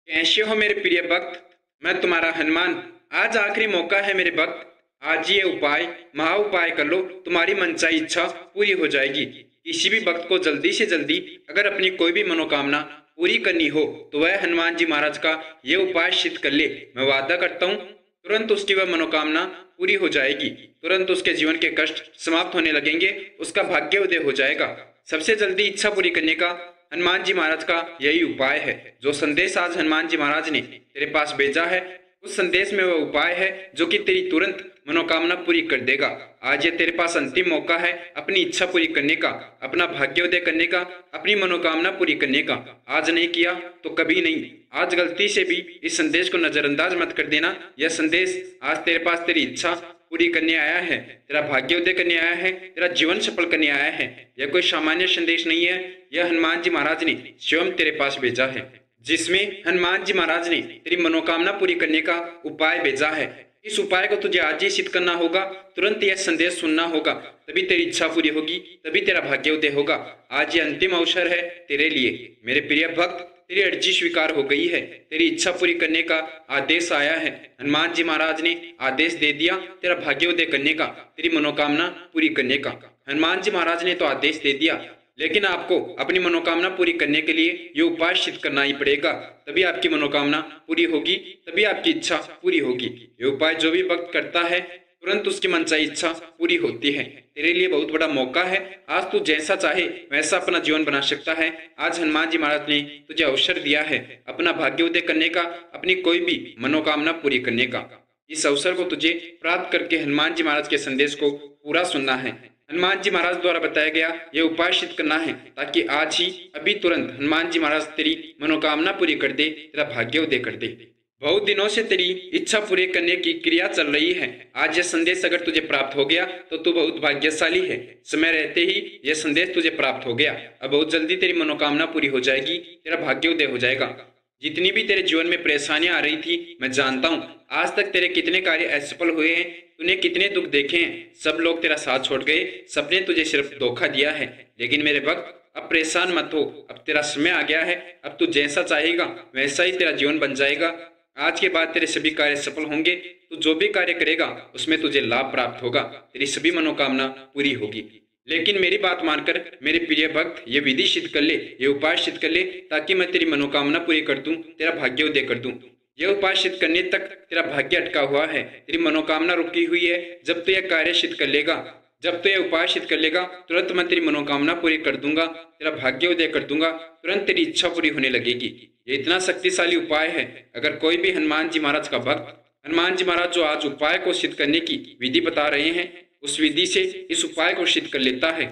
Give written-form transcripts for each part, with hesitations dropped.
कैसे हो मेरे प्रिय भक्त। मैं तुम्हारा हनुमान। आज आखिरी मौका है मेरे भक्त। आज ये उपाय महा उपाय कर लो, तुम्हारी मनचाही इच्छा पूरी हो जाएगी। किसी भी भक्त को जल्दी से जल्दी अगर अपनी कोई भी मनोकामना पूरी करनी हो तो वह हनुमान जी महाराज का ये उपाय सिद्ध कर ले। मैं वादा करता हूँ तुरंत उसकी वह मनोकामना पूरी हो जाएगी। तुरंत उसके जीवन के कष्ट समाप्त होने लगेंगे, उसका भाग्य उदय हो जाएगा। सबसे जल्दी इच्छा पूरी करने का हनुमान जी महाराज का यही उपाय है। जो संदेश आज हनुमान जी महाराज ने तेरे पास भेजा है, उस संदेश में वह उपाय है जो कि तेरी तुरंत मनोकामना पूरी कर देगा। आज ये तेरे पास अंतिम मौका है अपनी इच्छा पूरी करने का, अपना भाग्योदय करने का, अपनी मनोकामना पूरी करने का। आज नहीं किया तो कभी नहीं। आज गलती से भी इस संदेश को नजरअंदाज मत कर देना। यह संदेश आज तेरे पास तेरी इच्छा पूरी करने आया है, तेरा भाग्योदय करने आया है, तेरा जीवन सफल करने आया है। यह कोई सामान्य संदेश नहीं है, यह हनुमान जी महाराज ने स्वयं तेरे पास भेजा है, जिसमें हनुमान जी महाराज ने तेरी मनोकामना पूरी करने का उपाय भेजा है। इस उपाय को तुझे आज ही सिद्ध करना होगा। तुरंत यह संदेश सुनना होगा, तभी तेरी इच्छा पूरी होगी, तभी तेरा भाग्योदय होगा। आज ये अंतिम अवसर है तेरे लिए मेरे प्रिय भक्त। तेरी अर्जी स्वीकार हो गई है, तेरी इच्छा पूरी करने का आदेश आया है। हनुमान जी महाराज ने आदेश दे दिया तेरा भाग्योदय करने का, तेरी मनोकामना पूरी करने का। हनुमान जी महाराज ने तो आदेश दे दिया, लेकिन आपको अपनी मनोकामना पूरी करने के लिए ये उपाय सिद्ध करना ही पड़ेगा। तभी आपकी मनोकामना पूरी होगी, तभी आपकी इच्छा पूरी होगी। ये उपाय जो भी भक्त करता है तुरंत उसकी मनचाही इच्छा पूरी होती है। तेरे लिए बहुत बड़ा मौका है। आज तू जैसा चाहे वैसा अपना जीवन बना सकता है। आज हनुमान जी महाराज ने तुझे अवसर दिया है अपना भाग्योदय करने का, अपनी कोई भी मनोकामना पूरी करने का। इस अवसर को तुझे प्राप्त करके हनुमान जी महाराज के संदेश को पूरा सुनना है। हनुमान जी महाराज द्वारा बताया गया यह उपाय सिद्ध करना है, ताकि आज ही अभी तुरंत हनुमान जी महाराज तेरी मनोकामना पूरी कर दे, तेरा भाग्योदय कर दे। बहुत दिनों से तेरी इच्छा पूरी करने की क्रिया चल रही है। आज यह संदेश अगर तुझे प्राप्त हो गया तो तू बहुत भाग्यशाली है। समय रहते ही यह संदेश तुझे प्राप्त हो गया। अब बहुत जल्दी तेरी मनोकामना पूरी हो जाएगी, तेरा भाग्योदय हो जाएगा। जितनी भी तेरे जीवन में परेशानियां आ रही थी, मैं जानता हूँ आज तक तेरे कितने कार्य असफल हुए हैं, तूने कितने दुख देखे हैं। सब लोग तेरा साथ छोड़ गए, सबने तुझे सिर्फ धोखा दिया है। लेकिन मेरे भक्त अब परेशान मत हो, अब तेरा समय आ गया है। अब तू जैसा चाहेगा वैसा ही तेरा जीवन बन जाएगा। आज के बाद तेरे सभी कार्य सफल होंगे। तू जो भी कार्य करेगा उसमें तुझे लाभ प्राप्त होगा, तेरी सभी मनोकामना पूरी होगी। लेकिन मेरी बात मानकर मेरे प्रिय भक्त ये विधि सिद्ध कर ले, ये उपाय सिद्ध कर ले, ताकि मैं तेरी मनोकामना पूरी कर दूं, तेरा भाग्योदय कर दूं। यह उपाय सिद्ध करने तक तेरा भाग्य अटका हुआ है, तेरी मनोकामना रुकी हुई है। जब तू यह कार्य सिद्ध कर लेगा, जब तो यह उपाय सिद्ध कर लेगा, तुरंत मैं तेरी मनोकामना पूरी कर दूंगा, तेरा भाग्योदय कर दूंगा। तुरंत तेरी इच्छा पूरी होने लगेगी। ये इतना शक्तिशाली उपाय है। अगर कोई भी हनुमान जी महाराज का भक्त, हनुमान जी महाराज जो आज उपाय को सिद्ध करने की विधि बता रहे हैं, उस विधि से इस उपाय को सिद्ध कर लेता है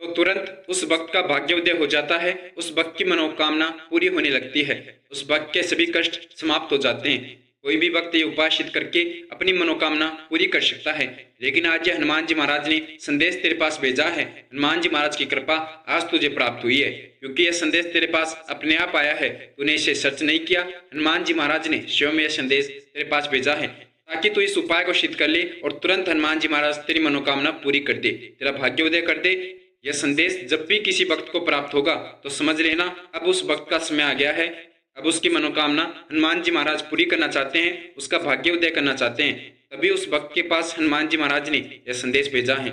तो तुरंत उस भक्त का भाग्योदय हो जाता है। उस भक्त की मनोकामना पूरी होने लगती है, उस भक्त के सभी कष्ट समाप्त हो जाते हैं। कोई भी भक्त ये उपाय सिद्ध करके अपनी मनोकामना पूरी कर सकता है। लेकिन आज ये हनुमान जी महाराज ने संदेश तेरे पास भेजा है। हनुमान जी महाराज की कृपा आज तुझे प्राप्त हुई है, क्योंकि यह संदेश तेरे पास अपने आप आया है, तूने इसे सर्च नहीं किया। हनुमान जी महाराज ने स्वयं यह संदेश तेरे पास भेजा है ताकि तू इस उपाय को सिद्ध कर ले और तुरंत हनुमान जी महाराज तेरी मनोकामना पूरी कर दे, तेरा भाग्योदय कर दे। यह संदेश जब भी किसी भक्त को प्राप्त होगा तो समझ लेना अब उस भक्त का समय आ गया है। अब उसकी मनोकामना हनुमान जी महाराज पूरी करना चाहते हैं, उसका भाग्योदय करना चाहते हैं। तभी उस भक्त के पास हनुमान जी महाराज ने यह संदेश भेजा है।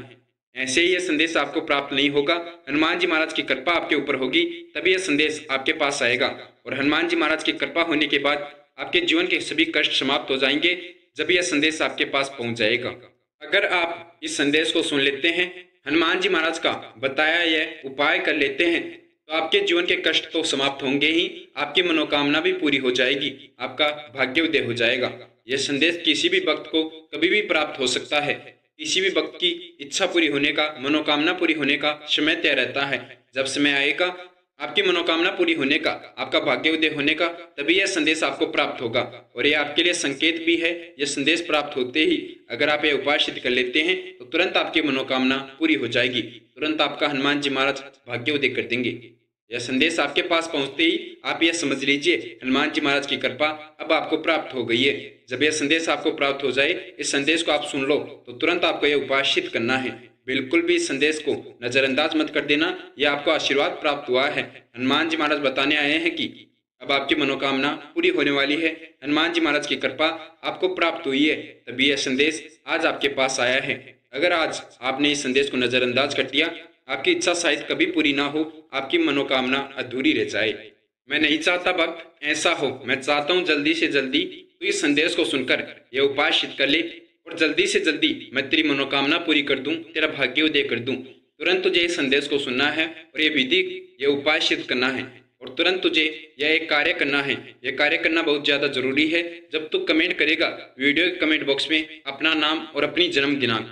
ऐसे ही यह संदेश आपको प्राप्त नहीं होगा, हनुमान जी महाराज की कृपा आपके ऊपर होगी, तभी यह संदेश आपके पास आएगा। और हनुमान जी महाराज की कृपा होने के बाद आपके जीवन के सभी कष्ट समाप्त हो जाएंगे, जब यह संदेश आपके पास पहुंच जाएगा। अगर आप इस संदेश को सुन लेते हैं, हनुमान जी महाराज का बताया यह उपाय कर लेते हैं, तो आपके जीवन के कष्ट तो समाप्त होंगे ही, आपकी मनोकामना भी पूरी हो जाएगी, आपका भाग्योदय हो जाएगा। यह संदेश किसी भी भक्त को कभी भी प्राप्त हो सकता है। किसी भी भक्त की इच्छा पूरी होने का, मनोकामना पूरी होने का समय तय रहता है। जब समय आएगा आपकी मनोकामना पूरी होने का, आपका भाग्योदय होने का, तभी यह संदेश आपको प्राप्त होगा। और यह आपके लिए संकेत भी है। यह संदेश प्राप्त होते ही अगर आप यह उपाय सिद्ध कर लेते हैं तो तुरंत आपकी मनोकामना पूरी हो जाएगी, तुरंत आपका हनुमान जी महाराज भाग्योदय कर देंगे। यह संदेश आपके पास पहुंचते ही आप यह समझ लीजिए हनुमान जी महाराज की कृपा अब आपको प्राप्त हो गई है। जब यह संदेश आपको प्राप्त हो जाए, इस संदेश को आप सुन लो, तो तुरंत आपको यह उपाय सिद्ध करना है। बिल्कुल भी इस संदेश को नजरअंदाज मत कर देना, यह आपको आशीर्वाद प्राप्त हुआ है। हनुमान जी महाराज बताने आए हैं कि अब आपकी मनोकामना पूरी होने वाली है। हनुमान जी महाराज की कृपा आपको प्राप्त हुई है, तभी यह संदेश आज आपके पास आया है। अगर आज आपने इस संदेश को नजरअंदाज कर दिया, आपकी इच्छा शायद कभी पूरी ना हो, आपकी मनोकामना अधूरी रह जाए। मैं नहीं चाहता भक्त ऐसा हो। मैं चाहता हूँ जल्दी से जल्दी तू इस संदेश को सुनकर यह उपाय सिद्ध कर ले और जल्दी से जल्दी मैं तेरी मनोकामना पूरी कर दूं, तेरा भाग्योदय कर दूं। तुरंत तुझे इस संदेश को सुनना है और ये विधि, ये उपाय सिद्ध करना है और तुरंत तुझे यह एक कार्य करना है। यह कार्य करना बहुत ज्यादा जरूरी है। जब तू कमेंट करेगा वीडियो के कमेंट बॉक्स में अपना नाम और अपनी जन्म दिनांक,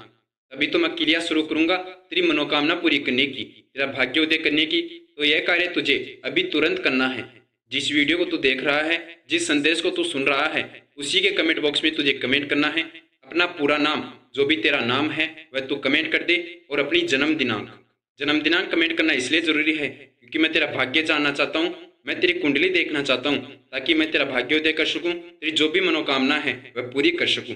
तभी तो मैं क्रिया शुरू करूंगा तेरी मनोकामना पूरी करने की, तेरा भाग्योदय करने की। तो यह कार्य तुझे अभी तुरंत करना है। जिस वीडियो को तू देख रहा है, जिस संदेश को तू सुन रहा है, उसी के कमेंट बॉक्स में तुझे कमेंट करना है। अपना पूरा नाम, जो भी तेरा नाम है वह तू कमेंट कर दे और अपनी जन्म दिनांक। जन्म दिनांक कमेंट करना इसलिए जरूरी है क्योंकि मैं तेरा भाग्य जानना चाहता हूँ, मैं तेरी कुंडली देखना चाहता हूँ, ताकि मैं तेरा भाग्योदय कर सकूँ, तेरी जो भी मनोकामना है वह पूरी कर सकूँ।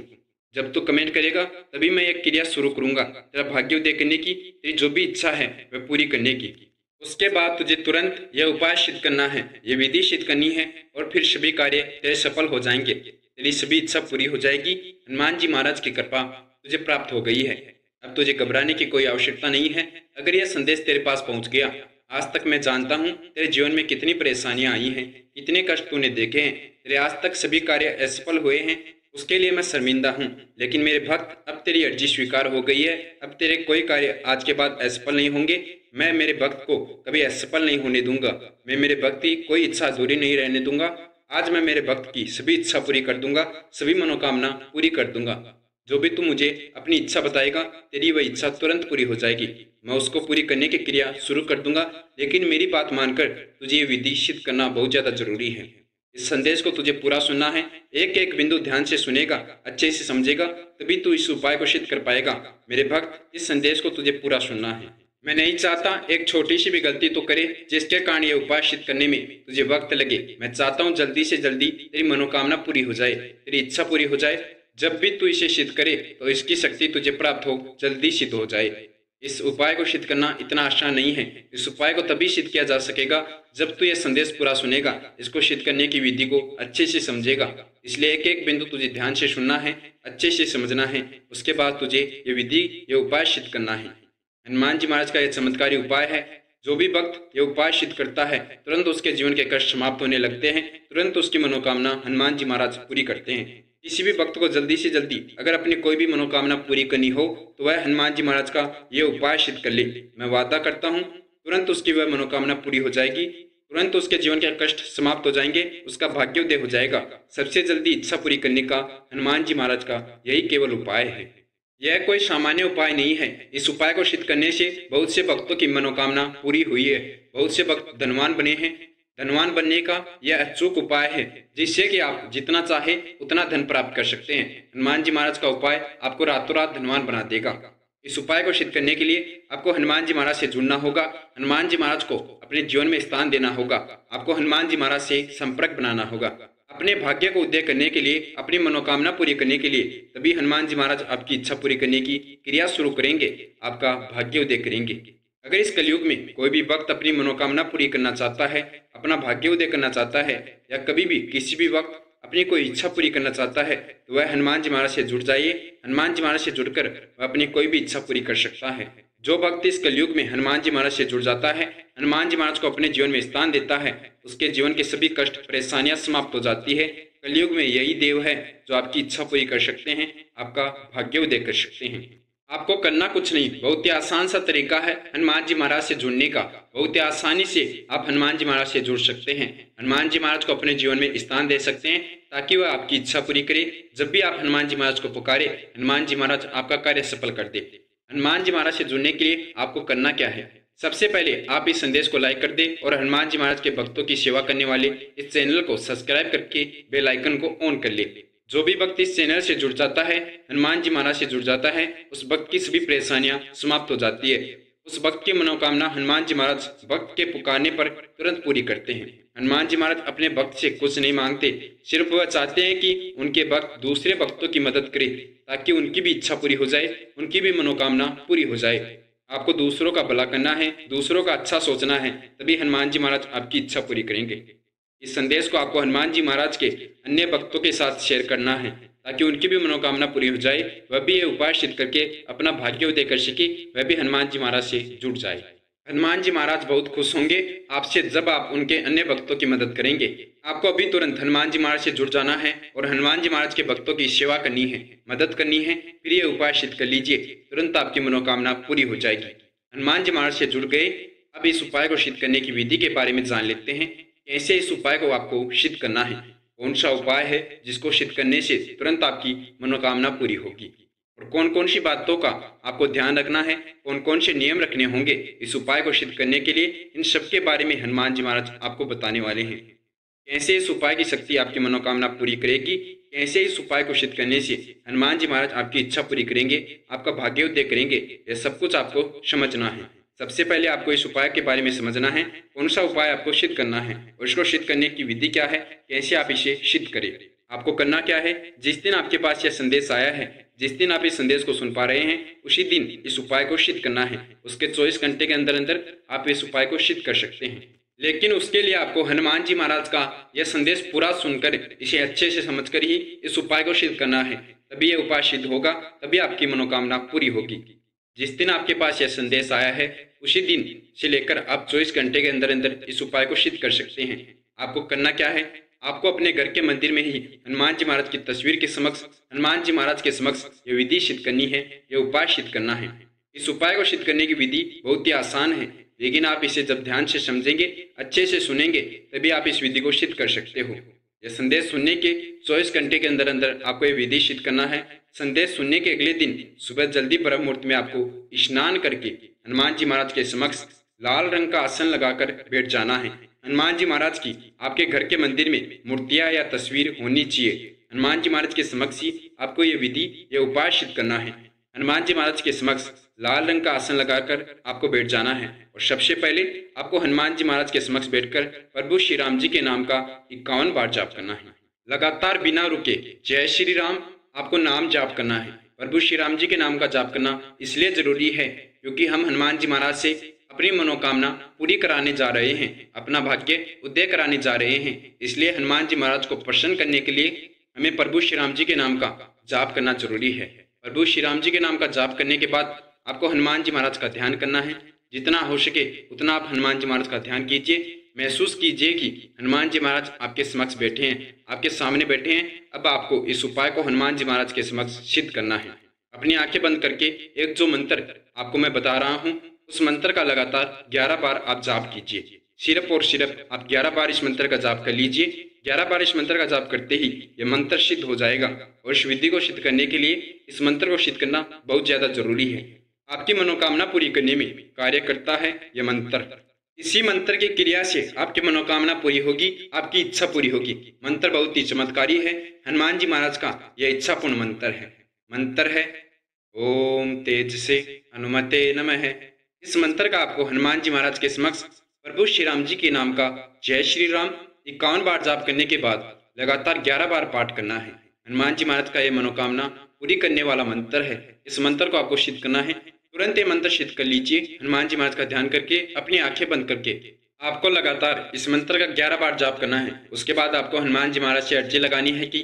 जब तू कमेंट करेगा तभी मैं एक क्रिया शुरू करूंगा तेरा भाग्योदय करने की, तेरी जो भी इच्छा है वह पूरी करने की। उसके बाद तुझे तुरंत यह उपाय सिद्ध करना है, यह विधि सिद्ध करनी है और फिर सभी कार्य तेरे सफल हो जाएंगे, तेरी सभी इच्छा पूरी हो जाएगी। हनुमान जी महाराज की कृपा तुझे प्राप्त हो गई है। अब तुझे घबराने की कोई आवश्यकता नहीं है। अगर यह संदेश तेरे पास पहुंच गया, आज तक मैं जानता हूँ तेरे जीवन में कितनी परेशानियां आई हैं, कितने कष्ट तूने देखे हैं, तेरे आज तक सभी कार्य असफल हुए हैं, उसके लिए मैं शर्मिंदा हूँ। लेकिन मेरे भक्त, अब तेरी अर्जी स्वीकार हो गई है। अब तेरे कोई कार्य आज के बाद असफल नहीं होंगे। मैं मेरे भक्त को कभी असफल नहीं होने दूंगा। मैं मेरे भक्त की कोई इच्छा अधूरी नहीं रहने दूंगा। आज मैं मेरे भक्त की सभी इच्छा पूरी कर दूंगा, सभी मनोकामना पूरी कर दूंगा। जो भी तू मुझे अपनी इच्छा बताएगा, तेरी वह इच्छा तुरंत पूरी हो जाएगी। मैं उसको पूरी करने की क्रिया शुरू कर दूंगा। लेकिन मेरी बात मानकर तुझे ये विधि सिद्ध करना बहुत ज्यादा जरूरी है। इस संदेश को तुझे पूरा सुनना है। एक एक बिंदु ध्यान से सुनेगा, अच्छे से समझेगा, तभी तू इस उपाय को सिद्ध कर पाएगा। मेरे भक्त, इस संदेश को तुझे पूरा सुनना है। मैं नहीं चाहता एक छोटी सी भी गलती तो करे जिसके कारण ये उपाय सिद्ध करने में तुझे वक्त लगे। मैं चाहता हूँ जल्दी से जल्दी तेरी मनोकामना पूरी हो जाए, तेरी इच्छा पूरी हो जाए। जब भी तू इसे सिद्ध करे तो इसकी शक्ति तुझे प्राप्त हो, जल्दी सिद्ध हो जाए। इस उपाय को सिद्ध करना इतना आसान नहीं है। इस उपाय को तभी सिद्ध किया जा सकेगा जब तू यह संदेश पूरा सुनेगा, इसको सिद्ध करने की विधि को अच्छे से समझेगा। इसलिए एक एक बिंदु तुझे ध्यान से सुनना है, अच्छे से समझना है। उसके बाद तुझे ये विधि, ये उपाय सिद्ध करना है। हनुमान जी महाराज का यह चमत्कारी उपाय है। जो भी भक्त ये उपाय सिद्ध करता है, तुरंत उसके जीवन के कष्ट समाप्त होने लगते हैं, तुरंत उसकी मनोकामना हनुमान जी महाराज पूरी करते हैं। किसी भी भक्त को जल्दी से जल्दी अगर अपनी कोई भी मनोकामना पूरी करनी हो तो वह हनुमान जी महाराज का ये उपाय सिद्ध कर ले। मैं वादा करता हूँ तुरंत उसकी वह मनोकामना पूरी हो जाएगी, तुरंत उसके जीवन के कष्ट समाप्त हो जाएंगे, उसका भाग्योदय हो जाएगा। सबसे जल्दी इच्छा पूरी करने का हनुमान जी महाराज का यही केवल उपाय है। यह कोई सामान्य उपाय नहीं है। इस उपाय को सिद्ध करने से बहुत से भक्तों की मनोकामना पूरी हुई है। बहुत से भक्त धनवान बने हैं। धनवान बनने का यह अचूक उपाय है जिससे कि आप जितना चाहे उतना धन प्राप्त कर सकते हैं। हनुमान जी महाराज का उपाय आपको रातों रात धनवान बना देगा। इस उपाय को सिद्ध करने के लिए आपको हनुमान जी महाराज से जुड़ना होगा। हनुमान जी महाराज को अपने जीवन में स्थान देना होगा। आपको हनुमान जी महाराज से संपर्क बनाना होगा। अपने भाग्य को उदय करने के लिए, अपनी मनोकामना पूरी करने के लिए तभी हनुमान जी महाराज आपकी इच्छा पूरी करने की क्रिया शुरू करेंगे, आपका भाग्य उदय करेंगे। अगर इस कलयुग में कोई भी भक्त अपनी मनोकामना पूरी करना चाहता है, अपना भाग्य उदय करना चाहता है, या कभी भी किसी भी वक्त अपनी कोई इच्छा पूरी करना चाहता है, तो वह हनुमान जी महाराज से जुड़ जाइए। हनुमान जी महाराज से जुड़कर वह अपनी कोई भी इच्छा पूरी कर सकता है। जो भक्त इस कलयुग में हनुमान जी महाराज से जुड़ जाता है, हनुमान जी महाराज को अपने जीवन में स्थान देता है, उसके जीवन के सभी कष्ट परेशानियां समाप्त हो जाती है। कलयुग में यही देव है जो आपकी इच्छा पूरी कर सकते हैं, आपका भाग्य उदय कर सकते हैं। आपको करना कुछ नहीं, बहुत ही आसान सा तरीका है हनुमान जी महाराज से जुड़ने का। बहुत ही आसानी से आप हनुमान जी महाराज से जुड़ सकते हैं। हनुमान जी महाराज को अपने जीवन में स्थान दे सकते हैं ताकि वह आपकी इच्छा पूरी करे। जब भी आप हनुमान जी महाराज को पुकारे, हनुमान जी महाराज आपका कार्य सफल कर दे। हनुमान जी महाराज से जुड़ने के लिए आपको करना क्या है? सबसे पहले आप इस संदेश को लाइक कर दे और हनुमान जी महाराज के भक्तों की सेवा करने वाले इस चैनल को सब्सक्राइब करके बेल आइकन को ऑन कर ले। जो भी भक्त इस चैनल से जुड़ जाता है, हनुमान जी महाराज से जुड़ जाता है, उस भक्त की सभी परेशानियां समाप्त हो जाती है। उस भक्त की मनोकामना हनुमान जी महाराज भक्त के पुकारने पर तुरंत पूरी करते हैं। हनुमान जी महाराज अपने भक्त से कुछ नहीं मांगते, सिर्फ वह चाहते हैं कि उनके भक्त दूसरे भक्तों की मदद करें ताकि उनकी भी इच्छा पूरी हो जाए, उनकी भी मनोकामना पूरी हो जाए। आपको दूसरों का भला करना है, दूसरों का अच्छा सोचना है, तभी हनुमान जी महाराज आपकी इच्छा पूरी करेंगे। इस संदेश को आपको हनुमान जी महाराज के अन्य भक्तों के साथ शेयर करना है ताकि उनकी भी मनोकामना पूरी हो जाए, वह भी ये उपाय सिद्ध करके अपना भाग्य उदय कर सके, वह भी हनुमान जी महाराज से जुड़ जाए। हनुमान जी महाराज बहुत खुश होंगे आपसे जब आप उनके अन्य भक्तों की मदद करेंगे। आपको अभी तुरंत हनुमान जी महाराज से जुड़ जाना है और हनुमान जी महाराज के भक्तों की सेवा करनी है, मदद करनी है। फिर ये उपाय सिद्ध कर लीजिए, तुरंत आपकी मनोकामना पूरी हो जाएगी। हनुमान जी महाराज से जुड़ गए। अब इस उपाय को सिद्ध करने की विधि के बारे में जान लेते हैं। कैसे इस उपाय को आपको सिद्ध करना है, कौन सा उपाय है जिसको सिद्ध करने से तुरंत आपकी मनोकामना पूरी होगी, और कौन कौन सी बातों का आपको ध्यान रखना है, कौन कौन से नियम रखने होंगे इस उपाय को सिद्ध करने के लिए। इन सब के बारे में हनुमान जी महाराज आपको बताने वाले हैं। कैसे इस उपाय की शक्ति आपकी मनोकामना पूरी करेगी, कैसे इस उपाय को सिद्ध करने से हनुमान जी महाराज आपकी इच्छा पूरी करेंगे, आपका भाग्योदय करेंगे, यह सब कुछ आपको समझना है। सबसे पहले आपको इस उपाय के बारे में समझना है, कौन सा उपाय आपको सिद्ध करना है और इसको सिद्ध करने की विधि क्या है, कैसे आप इसे सिद्ध करें। आपको करना क्या है, जिस दिन आपके पास यह संदेश आया है, जिस दिन आप इस संदेश को सुन पा रहे हैं, उसी दिन इस उपाय को सिद्ध करना है। उसके 24 घंटे के अंदर अंदर आप इस उपाय को सिद्ध कर सकते हैं। लेकिन उसके लिए आपको हनुमान जी महाराज का यह संदेश पूरा सुनकर इसे अच्छे से समझकर ही इस उपाय को सिद्ध करना है, तभी यह उपाय सिद्ध होगा, तभी आपकी मनोकामना पूरी होगी। जिस दिन आपके पास यह संदेश आया है उसी दिन से लेकर आप 24 घंटे के अंदर अंदर इस उपाय को सिद्ध कर सकते हैं। आपको करना क्या है, आपको अपने घर के मंदिर में ही हनुमान जी महाराज की तस्वीर के समक्ष, हनुमान जी महाराज के समक्ष यह विधि सिद्ध करनी है, यह उपाय सिद्ध करना है। इस उपाय को सिद्ध करने की विधि बहुत ही आसान है, लेकिन आप इसे जब ध्यान से समझेंगे, अच्छे से सुनेंगे, तभी आप इस विधि को सिद्ध कर सकते हो। यह संदेश सुनने के 24 घंटे के अंदर अंदर आपको यह विधि सिद्ध करना है। संदेश सुनने के अगले दिन सुबह जल्दी ब्रह्म मुहूर्त में आपको स्नान करके हनुमान जी महाराज के समक्ष लाल रंग का आसन लगाकर बैठ जाना है। हनुमान जी महाराज की आपके घर के मंदिर में मूर्तियां या तस्वीर होनी चाहिए। हनुमान जी महाराज के समक्ष ही आपको ये विधि, ये उपाय सिद्ध करना है। हनुमान जी महाराज के समक्ष लाल रंग का आसन लगाकर आपको बैठ जाना है और सबसे पहले आपको हनुमान जी महाराज के समक्ष बैठकर प्रभु श्री राम जी के नाम का 51 बार जाप करना है। लगातार बिना रुके जय श्री राम आपको नाम जाप करना है। प्रभु श्री राम जी के नाम का जाप करना इसलिए जरूरी है क्योंकि हम हनुमान जी महाराज से अपनी मनोकामना पूरी कराने जा रहे हैं, अपना भाग्य उदय कराने जा रहे हैं। इसलिए हनुमान जी महाराज को प्रसन्न करने के लिए हमें प्रभु श्री राम जी के नाम का जाप करना जरूरी है। प्रभु श्री राम जी के नाम का जाप करने के बाद आपको हनुमान जी महाराज का ध्यान करना है। जितना हो सके उतना आप हनुमान जी महाराज का ध्यान कीजिए। महसूस कीजिए कि हनुमान जी महाराज आपके समक्ष बैठे हैं, आपके सामने बैठे हैं। अब आपको इस उपाय को हनुमान जी महाराज के समक्ष सिद्ध करना है। अपनी आंखें बंद करके एक जो मंत्र आपको मैं बता रहा हूँ, उस मंत्र का लगातार 11 बार आप जाप कीजिए। सिर्फ और सिर्फ आप 11 बार इस मंत्र का जाप कर लीजिए। 11 बार इस मंत्र का जाप करते ही यह मंत्र सिद्ध हो जाएगा और इस विधि को सिद्ध करने के लिए इस मंत्र को सिद्ध करना बहुत ज्यादा जरूरी है। आपकी मनोकामना पूरी करने में कार्य करता है यह मंत्र। इसी मंत्र की क्रिया से आपकी मनोकामना पूरी होगी, आपकी इच्छा पूरी होगी। मंत्र बहुत ही चमत्कारी है। हनुमान जी महाराज का यह इच्छापूर्ण मंत्र है। मंत्र है ओम तेज से हनुमते नमः। इस मंत्र का आपको हनुमान जी महाराज के समक्ष प्रभु श्री राम जी के नाम का जय श्री राम 51 बार जाप करने के बाद लगातार 11 बार पाठ करना है। हनुमान जी महाराज का यह मनोकामना पूरी करने वाला मंत्र है। इस मंत्र को आपको सिद्ध करना है। तुरंत ये मंत्र सिद्ध कर लीजिए। हनुमान जी महाराज का ध्यान करके अपनी आंखें बंद करके आपको लगातार इस मंत्र का 11 बार जाप करना है। उसके बाद आपको हनुमान जी महाराज से अर्जी लगानी है कि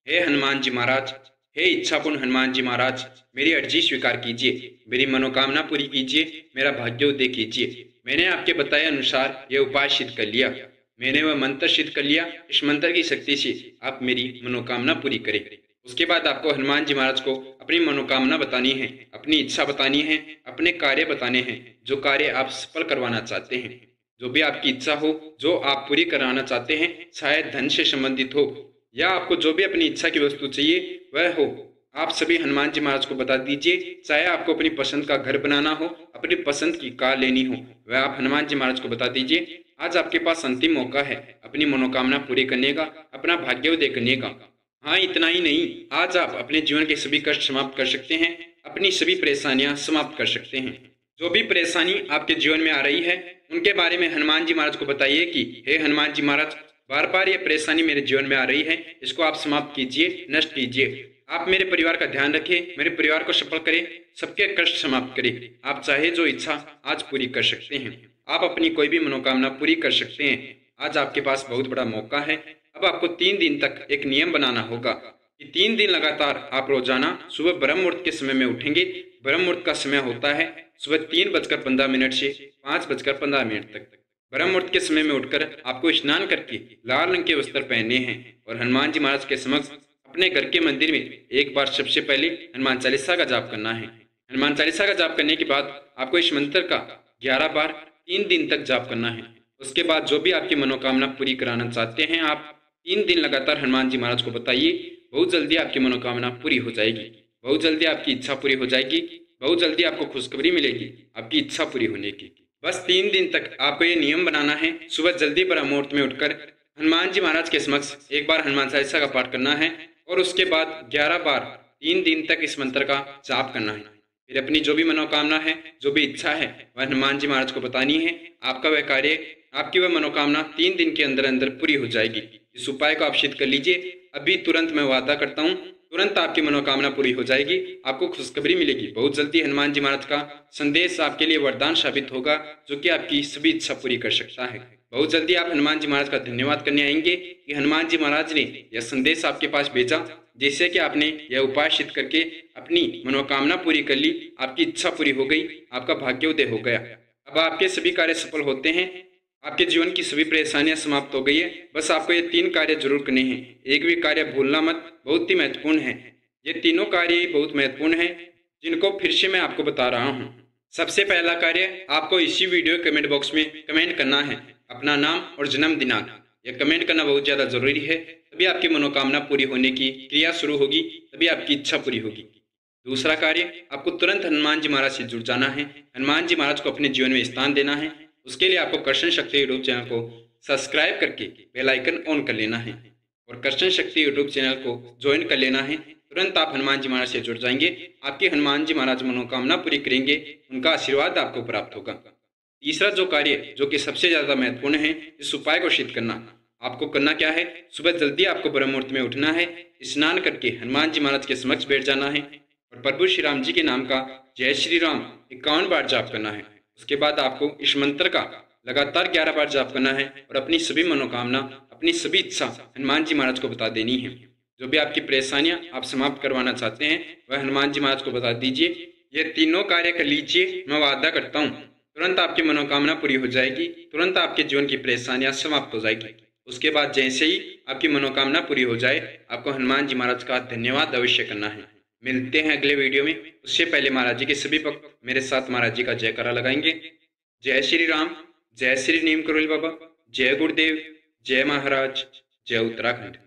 हे हनुमान जी महाराज, हे इच्छापूर्ण हनुमान जी महाराज, मेरी अर्जी स्वीकार कीजिए, मेरी मनोकामना पूरी कीजिए, मेरा भाग्योदय कीजिए। मैंने आपके बताए अनुसार यह उपाय सिद्ध कर लिया, मैंने वह मंत्र सिद्ध कर लिया। इस मंत्र की शक्ति से आप मेरी मनोकामना पूरी करें। उसके बाद आपको हनुमान जी महाराज को अपनी मनोकामना बतानी है, अपनी इच्छा बतानी है, अपने कार्य बताने हैं, जो कार्य आप सफल करवाना चाहते हैं, जो भी आपकी इच्छा हो, जो आप पूरी कराना चाहते हैं, शायद धन से संबंधित हो या आपको जो भी अपनी इच्छा की वस्तु चाहिए वह हो, आप सभी हनुमान जी महाराज को बता दीजिए। चाहे आपको अपनी पसंद का घर बनाना हो, अपनी पसंद की कार लेनी हो, वह आप हनुमान जी महाराज को बता दीजिए। आज आपके पास अंतिम मौका है अपनी मनोकामना पूरी करने का, अपना भाग्योदय करने का। हाँ, इतना ही नहीं, आज आप अपने जीवन के सभी कष्ट समाप्त कर सकते हैं, अपनी सभी परेशानियां समाप्त कर सकते हैं। जो भी परेशानी आपके जीवन में आ रही है उनके बारे में हनुमान जी महाराज को बताइए कि हे हनुमान जी महाराज, बार बार ये परेशानी मेरे जीवन में आ रही है, इसको आप समाप्त कीजिए, नष्ट कीजिए। आप मेरे परिवार का ध्यान रखें, मेरे परिवार को सफल करें, सबके कष्ट समाप्त करें। आप चाहे जो इच्छा आज पूरी कर सकते हैं, आप अपनी कोई भी मनोकामना पूरी कर सकते हैं। आज आपके पास बहुत बड़ा मौका है। अब आपको 3 दिन तक एक नियम बनाना होगा कि 3 दिन लगातार आप रोजाना सुबह ब्रह्म मुहूर्त के समय में उठेंगे। ब्रह्म मुहूर्त का समय होता है सुबह 3:15 से 5:15 तक। ब्रह्म मुहूर्त के समय में उठकर आपको स्नान करके लाल रंग के वस्त्र पहनने हैं और हनुमान जी महाराज के समक्ष अपने घर के मंदिर में एक बार सबसे पहले हनुमान चालीसा का जाप करना है। हनुमान चालीसा का जाप करने के बाद आपको इस मंत्र का 11 बार 3 दिन तक जाप करना है। उसके बाद जो भी आपकी मनोकामना पूरी कराना चाहते हैं आप 3 दिन लगातार हनुमान जी महाराज को बताइए। बहुत जल्दी आपकी मनोकामना पूरी हो जाएगी, बहुत जल्दी आपकी इच्छा पूरी हो जाएगी, बहुत जल्दी आपको खुशखबरी मिलेगी आपकी इच्छा पूरी होने की। बस 3 दिन तक आपको ये नियम बनाना है। सुबह जल्दी ब्रह्म मुहूर्त में उठकर हनुमान जी महाराज के समक्ष एक बार हनुमान चालीसा का पाठ करना है और उसके बाद 11 बार 3 दिन तक इस मंत्र का जाप करना है। फिर अपनी जो भी मनोकामना है, जो भी इच्छा है, वह हनुमान जी महाराज को बतानी है। आपका वह कार्य, आपकी वह मनोकामना 3 दिन के अंदर अंदर पूरी हो जाएगी। इस उपाय को आप सिद्ध कर लीजिए। अभी तुरंत मैं वादा करता हूँ, तुरंत आपकी मनोकामना पूरी हो जाएगी, आपको खुशखबरी मिलेगी। बहुत जल्दी हनुमान जी महाराज का संदेश आपके लिए वरदान साबित होगा जो कि आपकी सभी इच्छा पूरी कर सकता है। बहुत जल्दी आप हनुमान जी महाराज का धन्यवाद करने आएंगे कि हनुमान जी महाराज ने यह संदेश आपके पास भेजा, जिससे कि आपने यह उपाय सिद्ध करके अपनी मनोकामना पूरी कर ली, आपकी इच्छा पूरी हो गई, आपका भाग्योदय हो गया। अब आपके सभी कार्य सफल होते हैं, आपके जीवन की सभी परेशानियां समाप्त हो गई है। बस आपको ये 3 कार्य जरूर करने हैं, एक भी कार्य भूलना मत, बहुत ही महत्वपूर्ण है। ये तीनों कार्य ही बहुत महत्वपूर्ण हैं, जिनको फिर से मैं आपको बता रहा हूँ। सबसे पहला कार्य, आपको इसी वीडियो कमेंट बॉक्स में कमेंट करना है अपना नाम और जन्म दिनांक। यह कमेंट करना बहुत ज़्यादा जरूरी है, तभी आपकी मनोकामना पूरी होने की क्रिया शुरू होगी, तभी आपकी इच्छा पूरी होगी। दूसरा कार्य, आपको तुरंत हनुमान जी महाराज से जुड़ जाना है, हनुमान जी महाराज को अपने जीवन में स्थान देना है। उसके लिए आपको कर्षण शक्ति यूट्यूब चैनल को सब्सक्राइब करके बेल आइकन ऑन कर लेना है और कर्षण शक्ति यूट्यूब चैनल को ज्वाइन कर लेना है। तुरंत आप हनुमान जी महाराज से जुड़ जाएंगे, आपके हनुमान जी महाराज मनोकामना पूरी करेंगे, उनका आशीर्वाद आपको प्राप्त होगा। तीसरा जो कार्य, जो कि सबसे ज्यादा महत्वपूर्ण है, इस उपाय को सिद्ध करना। आपको करना क्या है, सुबह जल्दी आपको ब्रह्म मुहूर्त में उठना है, स्नान करके हनुमान जी महाराज के समक्ष बैठ जाना है और प्रभु श्री राम जी के नाम का जय श्री राम 51 बार जाप करना है। उसके बाद आपको इस मंत्र का लगातार 11 बार जाप करना है और अपनी सभी मनोकामना, अपनी सभी इच्छा हनुमान जी महाराज को बता देनी है। जो भी आपकी परेशानियां आप समाप्त करवाना चाहते हैं वह हनुमान जी महाराज को बता दीजिए। ये तीनों कार्य कर लीजिए, मैं वादा करता हूँ तुरंत आपकी मनोकामना पूरी हो जाएगी, तुरंत आपके जीवन की परेशानियां समाप्त हो जाएगी। उसके बाद जैसे ही आपकी मनोकामना पूरी हो जाए, आपको हनुमान जी महाराज का धन्यवाद अवश्य करना है। मिलते हैं अगले वीडियो में। उससे पहले महाराज जी के सभी भक्त मेरे साथ महाराज जी का जयकारा लगाएंगे। जय श्री राम, जय श्री नीम करोली बाबा, जय गुरुदेव, जय महाराज, जय उत्तराखंड।